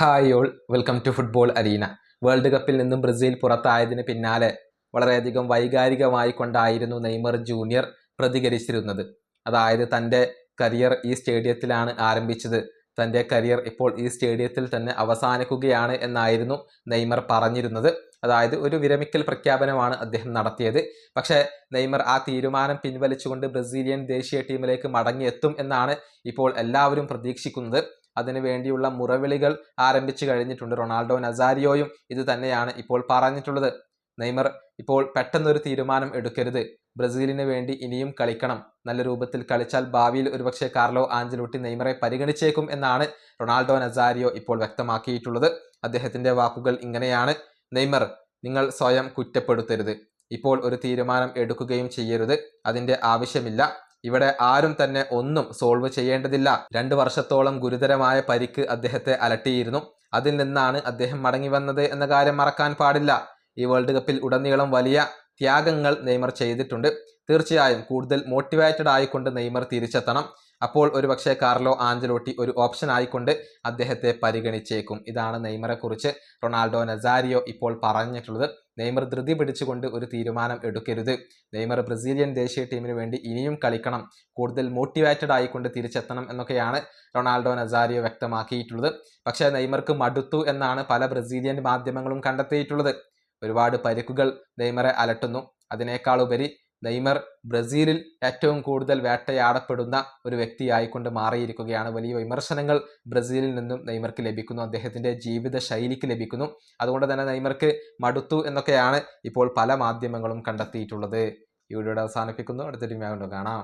Hi all, welcome to football arena. World കപ്പിൽ നിന്നും Brazil പുറത്തായതിന് പിന്നാലെ വളരെയധികം വൈകാരികമായി കൊണ്ടായിരുന്നു നെയ്മർ ജൂനിയർ പ്രതികരിച്ചിരുന്നത്. അതായത് തൻ്റെ കരിയർ ഈ സ്റ്റേഡിയത്തിലാണ് ആരംഭിച്ചത്, തൻ്റെ കരിയർ ഇപ്പോൾ ഈ സ്റ്റേഡിയത്തിൽ തന്നെ അവസാനിക്കുകയാണ് എന്നായിരുന്നു നെയ്മർ പറഞ്ഞിരുന്നത്. അതായത് ഒരു വിരമിക്കൽ പ്രഖ്യാപനമാണ് അദ്ദേഹം നടത്തിയത്. പക്ഷേ നെയ്മർ ആ തീരുമാനം പിൻവലിച്ചുകൊണ്ട് ബ്രസീലിയൻ ദേശീയ ടീമിലേക്ക് മടങ്ങിയെത്തും എന്നാണ് ഇപ്പോൾ എല്ലാവരും പ്രതീക്ഷിക്കുന്നത്. അതിനു വേണ്ടിയുള്ള മുറവിളികൾ ആരംഭിച്ചു കഴിഞ്ഞിട്ടുണ്ട്. റൊണാൾഡോ നസാരിയോയും ഇത് തന്നെയാണ് ഇപ്പോൾ പറഞ്ഞിട്ടുള്ളത്. നെയ്മർ ഇപ്പോൾ പെട്ടെന്നൊരു തീരുമാനം എടുക്കരുത്, ബ്രസീലിന് വേണ്ടി ഇനിയും കളിക്കണം, നല്ല രൂപത്തിൽ കളിച്ചാൽ ഭാവിയിൽ ഒരുപക്ഷെ കാർലോ ആഞ്ചലോട്ടി നെയ്മറെ പരിഗണിച്ചേക്കും എന്നാണ് റൊണാൾഡോ നസാരിയോ ഇപ്പോൾ വ്യക്തമാക്കിയിട്ടുള്ളത്. അദ്ദേഹത്തിന്റെ വാക്കുകൾ ഇങ്ങനെയാണ്: നെയ്മർ, നിങ്ങൾ സ്വയം കുറ്റപ്പെടുത്തരുത്, ഇപ്പോൾ ഒരു തീരുമാനം എടുക്കുകയും ചെയ്യരുത്, അതിൻ്റെ ആവശ്യമില്ല. ഇവിടെ ആരും തന്നെ ഒന്നും സോൾവ് ചെയ്യേണ്ടതില്ല. 2 വർഷത്തോളം ഗുരുതരമായ പരിക്ക് അദ്ദേഹത്തെ അലട്ടിയിരുന്നു. അതിൽ നിന്നാണ് അദ്ദേഹം മടങ്ങി വന്നത് എന്ന കാര്യം മറക്കാൻ പാടില്ല. ഈ വേൾഡ് കപ്പിൽ ഉടനീളം വലിയ ത്യാഗങ്ങൾ നെയ്മർ ചെയ്തിട്ടുണ്ട്. തീർച്ചയായും കൂടുതൽ മോട്ടിവേറ്റഡ് ആയിക്കൊണ്ട് നെയ്മർ തിരിച്ചെത്തണം. അപ്പോൾ ഒരുപക്ഷെ കാർലോ ആഞ്ചലോട്ടി ഒരു ഓപ്ഷൻ ആയിക്കൊണ്ട് അദ്ദേഹത്തെ പരിഗണിച്ചേക്കും. ഇതാണ് നെയ്മറെ കുറിച്ച് റൊണാൾഡോ നസാരിയോ ഇപ്പോൾ പറഞ്ഞിട്ടുള്ളത്. നെയ്മർ ധൃതി പിടിച്ചുകൊണ്ട് ഒരു തീരുമാനം എടുക്കരുത്, നെയ്മർ ബ്രസീലിയൻ ദേശീയ ടീമിന് വേണ്ടി ഇനിയും കളിക്കണം, കൂടുതൽ മോട്ടിവേറ്റഡ് ആയിക്കൊണ്ട് തിരിച്ചെത്തണം എന്നൊക്കെയാണ് റൊണാൾഡോ നസാരിയോ വ്യക്തമാക്കിയിട്ടുള്ളത്. പക്ഷേ നെയ്മർക്ക് മടുത്തു എന്നാണ് പല ബ്രസീലിയൻ മാധ്യമങ്ങളും കണ്ടെത്തിയിട്ടുള്ളത്. ഒരുപാട് പരിക്കുകൾ നെയ്മറെ അലട്ടുന്നു. അതിനേക്കാൾ ഉപരി നെയ്മർ ബ്രസീലിൽ ഏറ്റവും കൂടുതൽ വേട്ടയാടപ്പെടുന്ന ഒരു വ്യക്തിയായിക്കൊണ്ട് മാറിയിരിക്കുകയാണ്. വലിയ വിമർശനങ്ങൾ ബ്രസീലിൽ നിന്നും നെയ്മർക്ക് ലഭിക്കുന്നു, അദ്ദേഹത്തിൻ്റെ ജീവിത ശൈലിക്ക് ലഭിക്കുന്നു. അതുകൊണ്ട് തന്നെ നെയ്മർക്ക് മടുത്തു എന്നൊക്കെയാണ് ഇപ്പോൾ പല മാധ്യമങ്ങളും കണ്ടെത്തിയിട്ടുള്ളത്. ഈ വീഡിയോയുടെ അവസാനിപ്പിക്കുന്നു. അടുത്ത ടീം കാണാം.